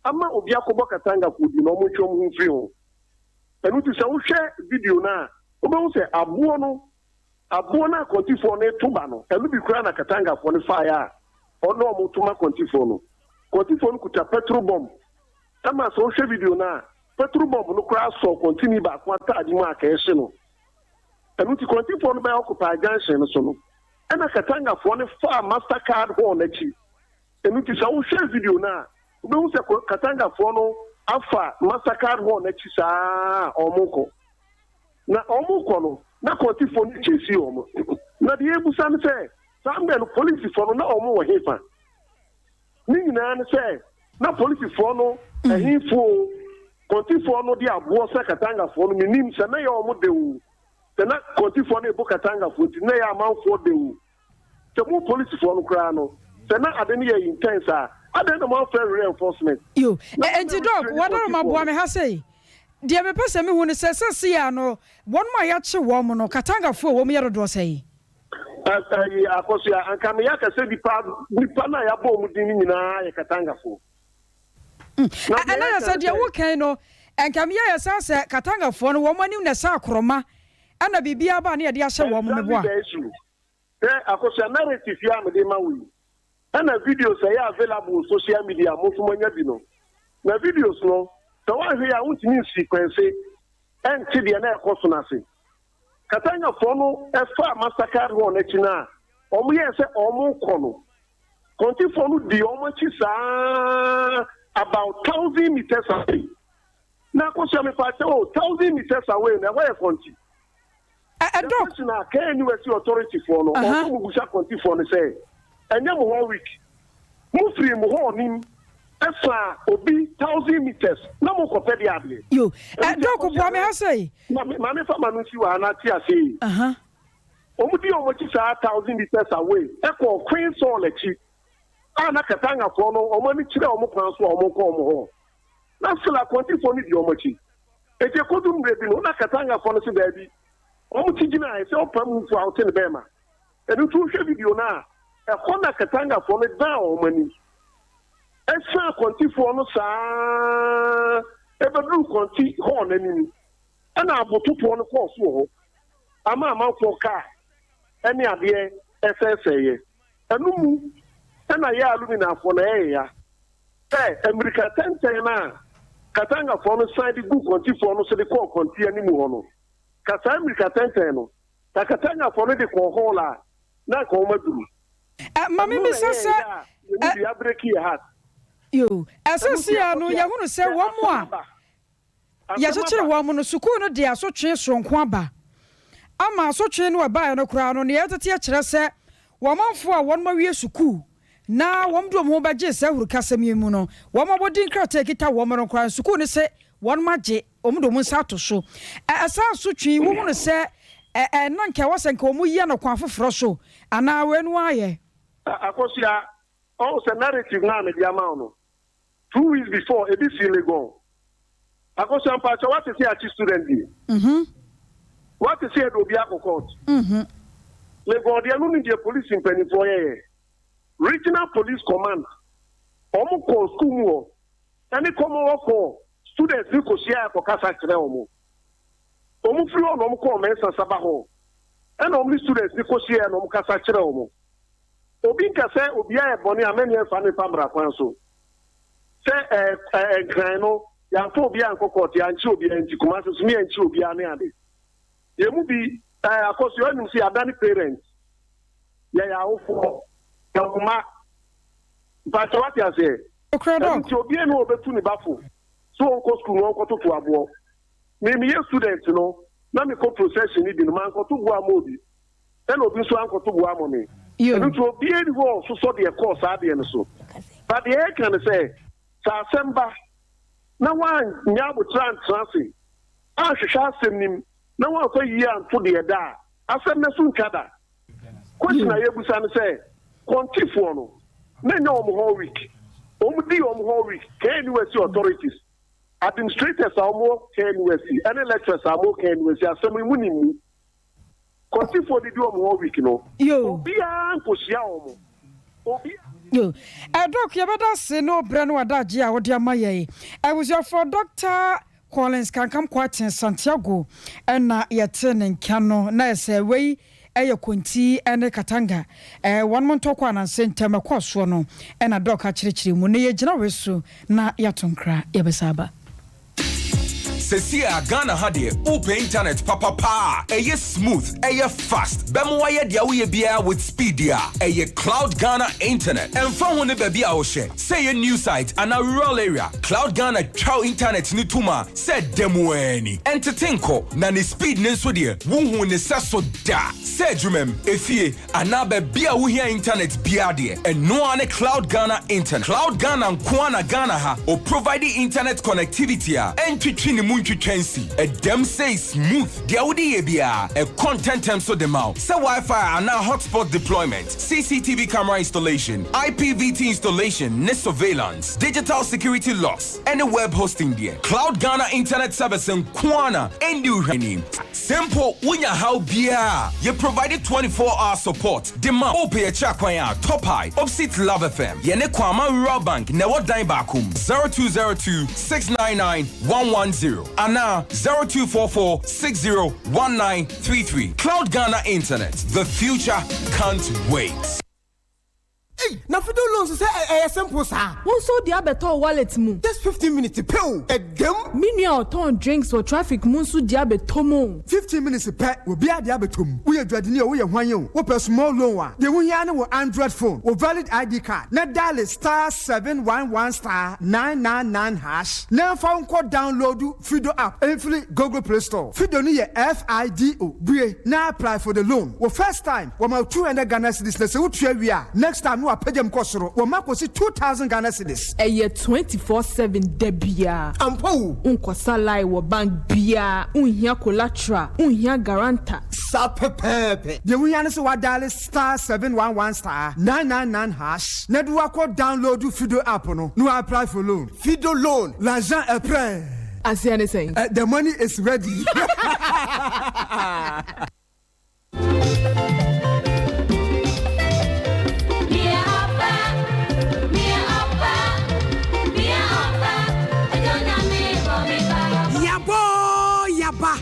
Ama Obiakobo Katanga could be no much on free home. And with the share video now, Obo say, Abuona Contifone Tubano, and we be crying a Katanga for the fire, or no Mutuma Contifono. Contifono could a petrol bomb. Ama social video na petrol bomb no crash so continue back one time mark no and we continue for no occupy junction so no and a Katanga for the far Mastercard home echi and we social video na we say Katanga for no alpha Mastercard home echi sa omoko na ọmụ kọnụ na kọntifọ ni chesi ọmụ na dị ebusa ni sẹ sambe no polisi fọ no na ọmụ wọ hefa ni nyinaa ni sẹ na polisi fọ no ẹhinfo kọntifọ no di aboọ sẹ katangafọ no minim sẹ na yẹ ọmụ de o sẹ na kọntifọ no ebu katangafọ ti na yẹ amanfọ de o sẹ mu polisi fọ no koraa no sẹ na ade ni yẹ intense a ade na mo fẹ reinforcement. Yo enti dog wadaro maboa me ha sei dia me pese me hu ne sese ya no won ma ya che wo mo no katangafo wo me yero do sei akoso ya anka me ya ka se dipa na ya bo mu din nyina ya katangafo ana ya se dia wo kan no anka me ya sa se katangafo no wo mani na sa akroma ana bibia ba na ya de ahye wo mo me boa akoso ya narrative ya me de ma wi ana videos ya available social media mo fu manya bi no na videos no so one here want to sequence and to the na ekoso na se katanga fo no e fa massacre ho na china omo ye se omo kono konti fo no di omo chi sa about 1,000 meters away na ko se me pa te 1,000 meters away na where konti dog na ka university authority fo no o mu gusha konti fo no say enya mo 1 week mu free mo ho nim Esa obi 1,000 meters na mo ko pedi able yo doko bo me ha say ma me fa manu si wa na ti ase omudi omo chi sa 1,000 meters away e ko Queen Soul echi ana katanga fo no omo ni kire omo kwan so omo ko omo ho na sila konti fo ni di omo chi e je ko dum rebi no na katanga fo no si ba bi omo chi gina e se opam fu out in bema e du tu hwe video na e ko na katanga fo no da omo ni esa konti fo no saa ebedru konti ho na nini ana abotopo no ko so ho ama fo ka eni ade eseseye anumu ana ya alumina fo na ya America tenten na katanga fo no side gu konti fo no se de ko konti ani mu ho no kasa America tenten no katanga fo no de ko ho la na ko maduru mami mi sasa ya break your heart. Yo, asasia no ya hunu se wo mo a ya chechire wo mo no suku no de asotwe sonko aba ama asotwe no aba no kura no ne yetete kire se wo manfo a won ma wie suku na wo mdo mo ba je se huru kasam mu no wo ma bodin krata kita wo mo no kura suku ne se won ma je omdo mo nsa to so asa asotwe wo hunu se nanka wasanka wo mu ye no kwa foforo so ana wenu aye akosia all narrative na me dia ma no 2 weeks before it is illegal. Akosia mpacha what is here a student dey what is here do be a court Lego dia no need police in penifo here regional police command omo call school mu any common work for students ni ko sia ko kasa kire omo flow no omo call mensa sabaho and omo students ni ko sia no omo kasa kire omo obi nka se obi a eboni ameni efa ne pamra kwan so se gran no ya fo obi an kokot ya nchi obi anti kuma so mi anchi obi ane ade ye mu bi akoso yo nim si adani parents ya ofo ya kuma but what you say nti obi ene obetu ni bafo so onko school onko to abo me ye student no na me ko procession ni bi no man ko to bu amobi ene obi so an ko to bu amomi and to be able to so the course ade so but the air can say Sompa na one nyabo transi a hwehwa asem nim na one for year and for the da asem na sun kada question aye busa ne say kontifo no na nya omo ho week di omo ho week can university authorities administrators omo can university and lecturers omo can university asem mu nim kontifo di omo ho week no obi an ko sia omo obi yo doc you better say no brand wadaji a wodi amaye I was your for Dr. Collins can come quite in Santiago na yete ne nkano na ese wei konti ene katanga one month kwa na sentem kwaso no na doc a chirechiri mu ne ye gina wesu na yatonkra yebesaba Sesia Ghana Hadie, open internet papa pa. Eye smooth, eye fast. Bemo waye dia we bia with speed dia. Eye Cloud Ghana internet. And from when baby a share. Say a new site and a rural area. Cloud Ghana chow internet ni tuma. Said demo any. Entertain ko na ni speed ni so die. Wunhu ni saso da. Say jumem efie anabe bia we here internet bia die. And no ane Cloud Ghana internet. Cloud Ghana Kwana Ghana ha o providing internet connectivity and twitching munchu chancy. A dem say smooth. Dia udi ebia a content term so dem out. Say Wi-Fi and now hotspot deployment, CCTV camera installation, IPVT installation, net surveillance, digital security locks, and a web hosting there. Cloud Ghana internet service in Kwana and you name. Simple unya how bia. You provided 24-hour support. Demand open a chakwanya top high opposite Love FM. Yene kwama rural bank never dine bakum 0202-699-110 and now 0244-601933. Cloud Ghana Internet. The future can't wait. Hey, na fido loans say simple sir. Won so dia beto wallet mu. Just 15 minutes pay. Egem. Minua turn drinks for traffic mu so dia beto mu. 15 minutes pay. We be dia beto mu. We adwade we hwan yo. We per small loan wa. De wo hia na wo Android phone. Wo valid ID card. Na dial *711*999#. Na phone code download Fido app. Every Google Play Store. Fido ni ye FIDO. Brie na apply for the loan. Wo first time, wo ma 200 Ghana cedis na se wo twa wi a. Next time wa pagem kosoro wo mako si 2000 Ghana cedis eye 24/7 debia ampo unkosa lai wo bank bia unhia collateral unhia guarantor sapepepe de wunya ne so wa dial *711*999# na do akọ download Fido app no apply for loan. Fido loan l'argent est prêt. As you saying the money is ready.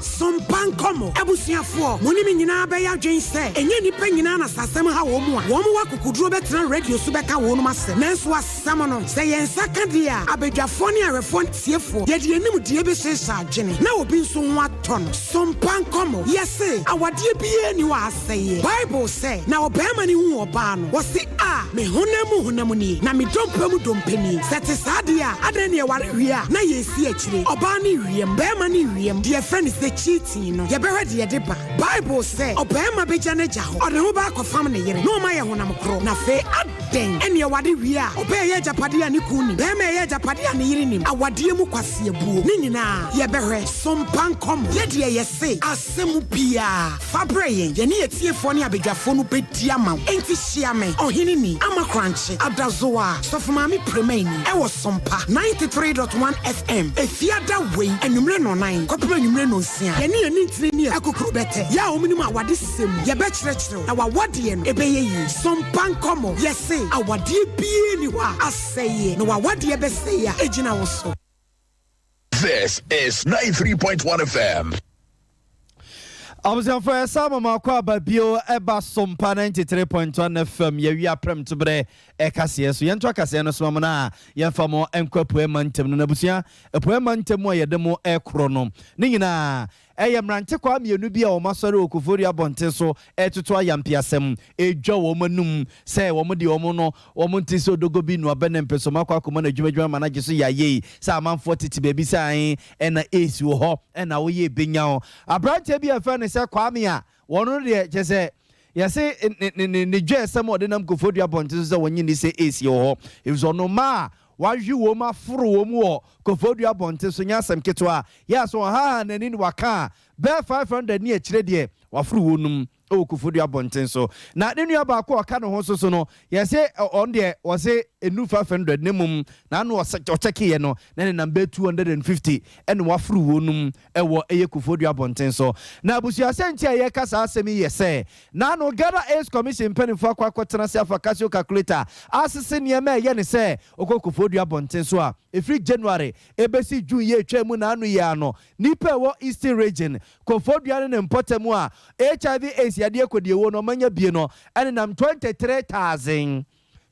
Sompa nkomo abusuafo monimi nyina be ya dwen se enye nipa nyina na sasem ha wo mu a wo mu wakukuduro betena radio so beka wo no masem nanso asem no se yensa ka dia abedwafo ne arefo ntiefo ye de enim die be sesa adwene na obi nso ho aton sompa nkomo yese awade bie ni wa aseye Bible say na obema ni hu oba no wo se a me honam ni na me dompa ni sete sadia adre ne ware wi a na yesi akire oba ne wiem bema ne wiem die friend is the cheating no ye be ready ye deba Bible say obema beja na ja ho ode ho ba akofam ne yere no ma ye honam kro na fe aden ene ye wade wi a obe ye japade a ne kuni bema ye japade a ne yere nim awade mu kwase abuo ne nyina ye behwe sompankom ye de ye se asem bia fabre ye ne etiefo ne abedwafo no bedi ama enti hia me ohini ni amakranche adazoa sofumami premaini ewo sompa 93.1 FM efiada wei enumre no 9 kopema enumre no sia ye ne ntire ni akokuru bete ya omunim awade sisem ye be kyerɛkyerɛ na wawade no ebeye yi sompankom ye se awade bie ni wa aseye no wawade be se ya ejina wo so. This is 93.1 FM. Abusian for Sama Makwa Babio Eba Sompa 93.1 FM ye aprem to bre ekase so yento akase no so na ye famo enkwapu emantem no nabusia epu emantem ye demo ekro no ni nyina mrante kwa mienu bia o masore okufori abonte so etutu ayampiasem edwa wo manum se wo de wo no wo nti so dogo bi no abenem peso makwa akoma na dwumadwuma manage so yaye sa amanfo titi bebi sai ena esi wo ho ena wo ye benya abrante bia fa ne se kwa me a wono de chese yase ne dwa sem odinam kufori abonte so wonyi ni se esi wo ho ezo no ma wajwi wo ma furu wo mu wo kofodu abonte so nya asem ketwa ya so ha nani ni waka be 500 ni akire de wafuru wo num o kofodu abonte so na de nua ba ko aka no ho so no yese on de wo se enu 500 ne mum na no ocheke ye no na ne number 250 ene wafuru wo num ewo eye kofodu abonte so na abusu asenti aye kasa asemi yese na no Ghana Ace Commission penifo akwa se afa casio calculator asese ne ma ye ne se okokofodu abonte so a every January ebesi June ye twemu na anu ya no nipa wo Eastern region kofodu ne mpotemu a HIV AIDS yade ekodie wo no manya bie no ene nam 23,000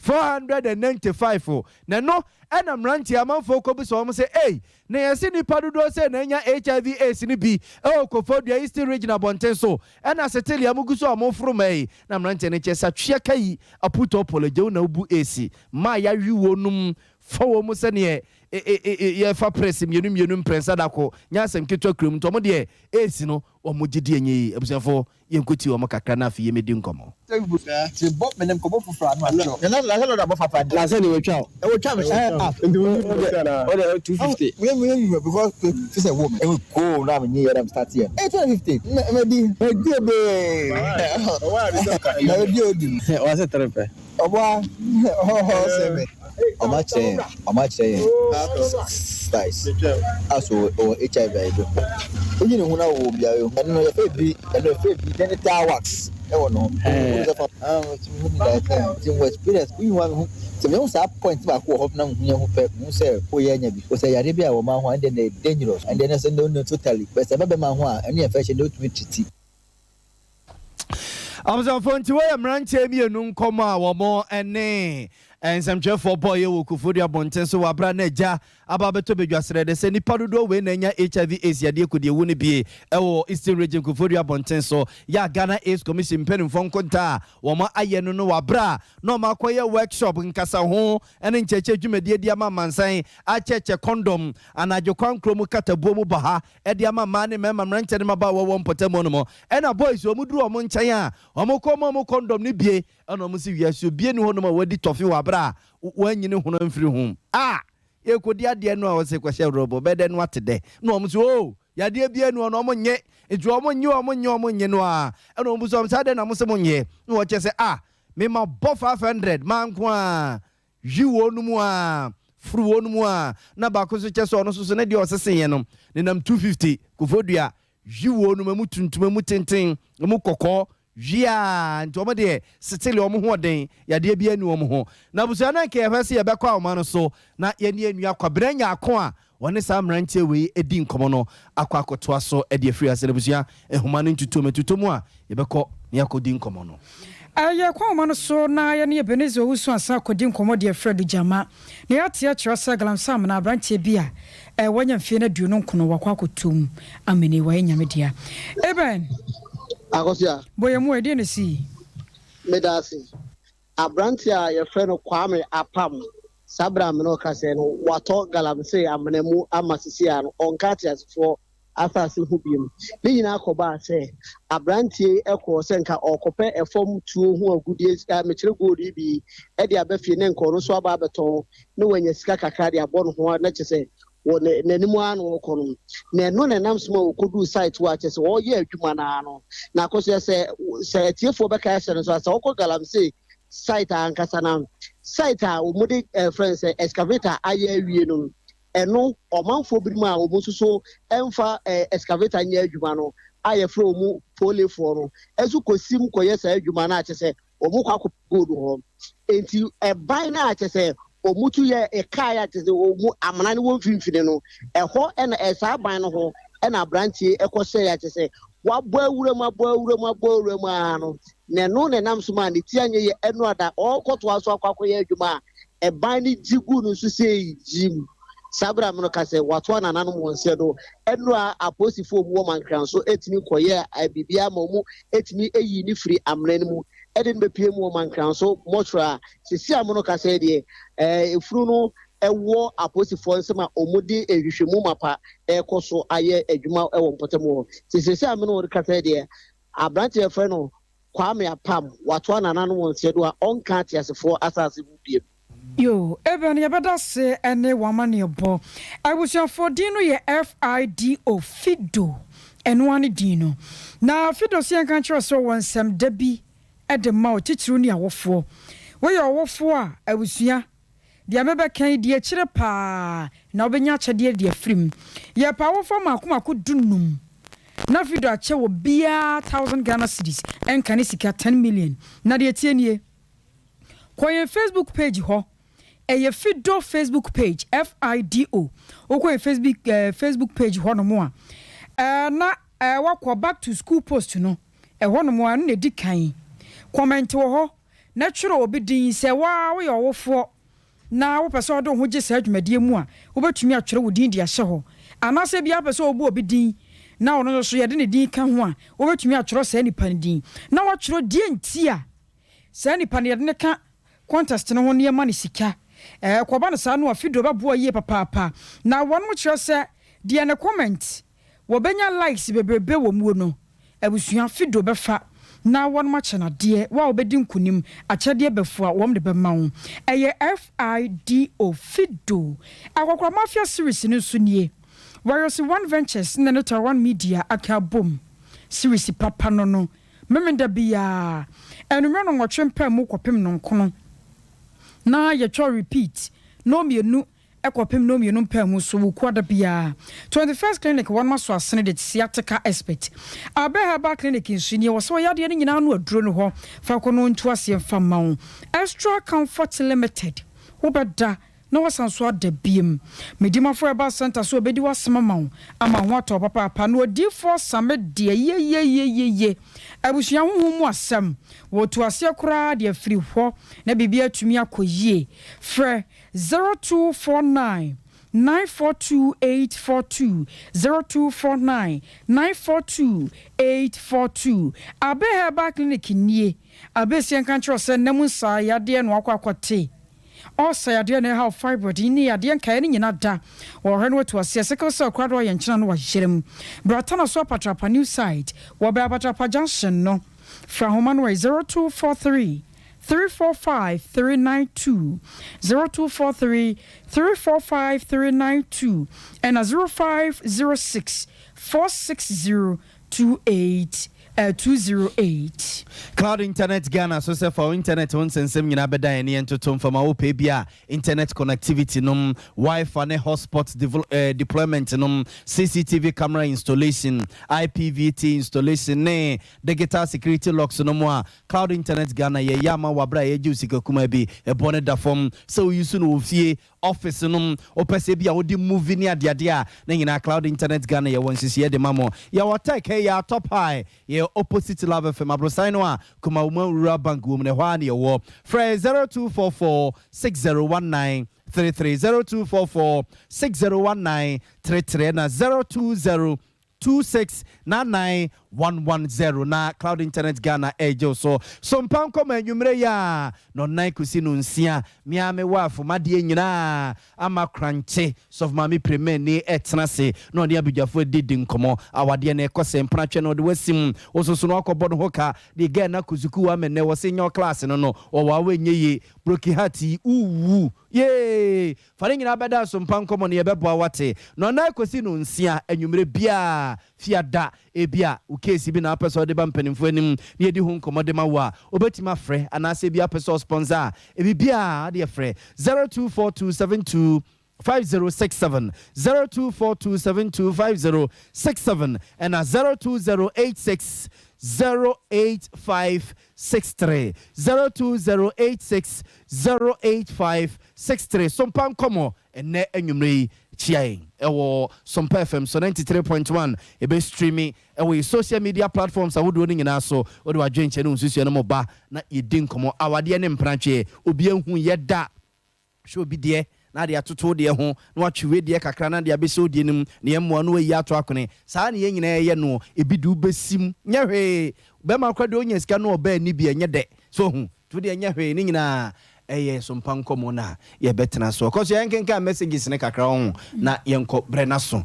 495 na no ɛna mmeranteɛ amanfoɔ kɔbi sɛ wɔn sɛ ei na yɛsi nipa dodoɔ sɛ na nya HIV AIDS ni bi ɛwɔ Kofodua Eastern Region abɔnten so ɛna seteli amugu so ɔmo foro mai na mmeranteɛ ne kyɛ sa twia kai aputo apology na ubu AC ma ya wi wonum fa wo mu sɛ ne ye fa press mienu prensa dako nya asɛm ketwa krum to mo de AC no ɔmo gidi enyi abusanfo yenkoti ɔmo kakra na afie medi nkɔmɔ ti bob menem ko bob fufra no atro na la da bob fapa la se ni we twa me 250 we because fi say wo me go na me here am start here 250 me di be na di odi o se trepe obo se me Amache nice aso o HIV do oyin hu na wo bia yo no ye fe bi then ta wax e wo no experience we wan se me say point ba ko hope na hu ye hu pe mu say o ye nya bi o say yare bia wo ma ho and then dangerous and then say no totally but say be ma ho a ene infection no to treat Amazon nti wo ya mranche mienu nkɔmɔ a wɔmo ɛne nsɛmtwerɛfoɔ boy wɔ Kofodua abɔnten so wabra na agya aba beto bedwasrɛ de sɛ nipa dodo we na nya HIV AIDS yade kodie wu ne bie ɛwɔ Eastern Region Kofodua abɔnten so ya Ghana AIDS Commission mpanimfoɔ nkonta wɔmo ayɛ no wabra na ɔma akɔyɛ workshop nkasa ho ɛne nkyɛkyɛ dwumadie di ama mansan akyɛkyɛ condom anadwo kwankro katabuo mu baha ɛde ama ma ne mɛma mranche ne maba wɔwɔ mpɔtɛmo no mo ɛna boys wɔmu duru wɔmo nkyɛn a wɔmo kɔmɔ mo condom ne bie ɛna wɔmo si wiase bie ne ho no ma wadi tɔfe wabra wanyine hono mfiri ho ekodi ade no a wose kwahye robo bede no atede no omo so yade bia no no omo nye eju omo nye no a ena omo so sa de na mo se mo nye no wo che se me ma bo 500 man ko a jiwo no mu a furu no mu a na ba ko so che so no so na de osese ye no ne nam 250 Kofodua jiwo no mu tuntum mu tenten mu kokɔ Jia ntomo de setele omo ho den yade bia ni omo ho na busu na nke efese ye bekɔ awoma no so na ye ne anua kwabranya ako a wone sa mrantie we edi nkomo no akɔ akoto aso e de afiri ase busu ya ehoma no ntutomu a ye bekɔ ne akodi nkomo no aye kwa awoma no so na ye ne Ebenezer Owusu asa akodi nkomo de Fred Jama na ya tie kyerɛ sɛ Galamsam na abrantie bia wanya mfie na duno nkono wakɔ akotum amene wa nyamedia eben Akosia boye mu edi ne si medasi abrantia ye frɛ no Kwame Apam sabra me no kase no wato Galamsey amenemu amasisi ano onkati asfo asase hu biem ne nyina akoba sɛ abrantie ekɔ sɛ nka ɔkɔpɛ efom tuo hu agudie mekire godi bi e de abafie ne nkɔ no so aba beton ne wanya sika kakra de abɔ no ho na kyese wone nanimu anu kono na no na nam soma okodu site wa kyese wo ye adwuma na ano na akoso se tiefo be ka hye no so asa okɔ Galamsey site ankasa na site a omudi friends excavator aye awie no eno omanfo bi mu a omususo emfa excavator nya adwuma no aye fro omu polefo no ezu kosim koye sa adwuma na kyese omu kwa gold ho enti ban na kyese omutu ye ekaya tese omu amana ne won finfine no eho ena esa ban no ho ena brantie ekose ya tese wabo awuram ano ne no ne nam suma ne tianye ye eno ada okoto aso akwakoye adwuma e ban ne jigu no so sei jim sabra me no kase wato na nanu mo nse do eno a aposifo mu wo mankran so etimi koye abibia ma mu etimi eyi ni firi amana ne mu edin be pie mu mankran so motra sisi amono kase de efuru no ewo aposifo nsema omudi ehwehwemu mapa ekoso aye adwuma ewo mpotemo sisi amono kase de abrante e fre no Kwame Apam wato na nanu wonse do a onka atiasefo asase bu biem yo even ye beda se ene wamane bo abusuafo din no ye FIDO Fido eno ane din no na Fido se enka kyerɛ so wonsam dabi ede ma o titiru ni awofo we ye awofo a abusua dia mebe kan die kyerɛ pa na obenya kyɛde de afrim ye pa awofo makomako dunum na Fido akyɛ wo bia 1000 Ghana cedis enka ne sika 10 million na de tienie koye Facebook page ho eye Fido Facebook page FIDO okoye Facebook page ho no mo a na wakɔ back to school post no ho no mo a na di kan comment wo ho natural obi din se wa wo ye wofo na wo pese odo ho gye sa adwumadie mu a wo betumi atwere wo din dia hye ho anase bia pese obu obi din na ono so ye de ne din ka ho a wo betumi atwere sa nipa ne din na wo twere die nti a sa nipa ne de ne ka contest no ho ne ma ne sika ko ba no sa no afido ba bo ye papa na won mo kyerɛ sɛ de ne comment wo benya likes bebrebe wo mu no abusua fido befa na won ma kyena de wa obedi nkunim akyɛde befo a wom de bema wo eye FIDO fido akokra mafia series no so nie warriors one ventures na nota one media aka bom series papa no memenda bia enumero no nwotwempa mu kopem no nkono na ye twa repeat no mienu ekopem no mienu mpa mu so kwada bia 21st clinic one maso asene de sciatica expert abehaba clinic insuni wo so yade ne nyina no aduro no ho fa kono ntu ase mfa mawo extra comfort limited wobeda na wasanso adabiem medima forever center so obedi wasema mawo ama ho ato papa no odi for same de ye abusua ho mu asem wo to ase kura de afiri ho na bibia atumi akoyie frɛ 0249 942842 0249 942842 abehaba clinic nie abesien kan tro se namu sa yade no akwakote also yade na how fibroid ni yade nkae ni nyina da wo hwe no to ase sickle cell kwado ye nkyina no wa hyerem bratana so patrapa new site wo be patrapa junction no fra homa no 0243 345 392 0243 345 392 and 0506 460 208 Cloud Internet Ghana so say for internet on sensem nyina beda ene entotom fama wo pay bia internet connectivity num Wi-Fi ne hotspot deployment num CCTV camera installation IPVT installation ne digital security locks num a Cloud Internet Ghana ye yama wabra ye jusika kuma bi e bone da form so yusu no ofie office num opese bia wodi movie ne ade a na nyina Cloud Internet Ghana ye won sisi ye de mamo ya watek ya top high ye opposite Love FM abrosaino a kuma rural bank wo ne hwa ne wo fra 0244 6019 33 0244 6019 33 na 020 2699 na Cloud Internet Ghana ejo so Sompa nkoma enwumre ya no nan kusi no nsia mia me wafu made nyina ama kranche sof mami premier ni etnase no ne abudwafo didi nkomo awade na ekose mpratwe no de wasim ososo no akobo no hoka de Ghana kuzuku wa menne wo senyo class no wa wenye broki hati uwu ye fare nyina beda Sompa nkoma ne yebeboa wate no nan kusi no nsia enwumre bia fiada ebia ukesi bi na apeso de ba mpanimfo anim ne yedi hu nkomode ma wa obetima frɛ anase bia apeso sponsor ebi bia de frɛ 024272 5067 0242725067 and 02086 08563 02086 08563 Sompa nkomo ene enwumre chiain ewo Sompa FM so 93.1 ebe streaming ewo social media platforms awodo ni nyina so odo adwenche no nsusu no moba na yedi nkomo awade ne mpranche obi ehu yeda hwe obi de na de atoto de ho na watwe de kakra na de abese odie nim na yemmoa no ayi ato akone saa ne nyina ye no ebi du besim nyehwe be makwade onya sika no oba ni bia nye de so hu to de nyehwe ni nyina eye Sompa nkomo na ye betena so cause yen kenka messages ne kakra ho na yenko brenaso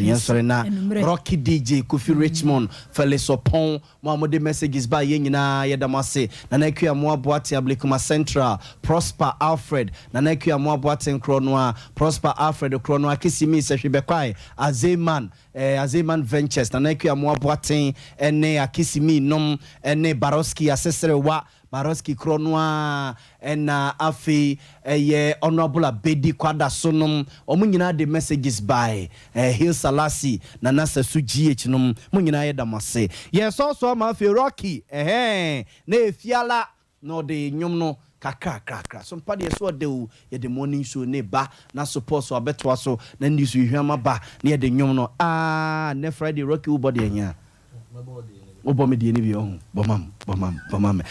yensore na Rocky DJ Kofi Richmond Felesopon mo messages ba yen nyina ye damase na na akua mo aboate Ablekuma Central Prosper Alfred na na akua mo aboate nkrono a Prosper Alfred krono akisimi sehwebekwai Azeman Ventures na na akua mo aboate ene akisimi nom ene Baroski asesrewa Baroski Kronwa ena afi ye honorable Bedi Kwada Sonum omunyina de messages by Hill Salasi na Nasa Suji num munyina ye damase yes also ma afi Rocky na efiala no de nyum no kakra Sompa de so de o ye de morning show ne ba na support so abeto so na ndi so hwama ba na ye de nyum no ne Friday Rocky ubody anya ubomedi ni bi ohun bomam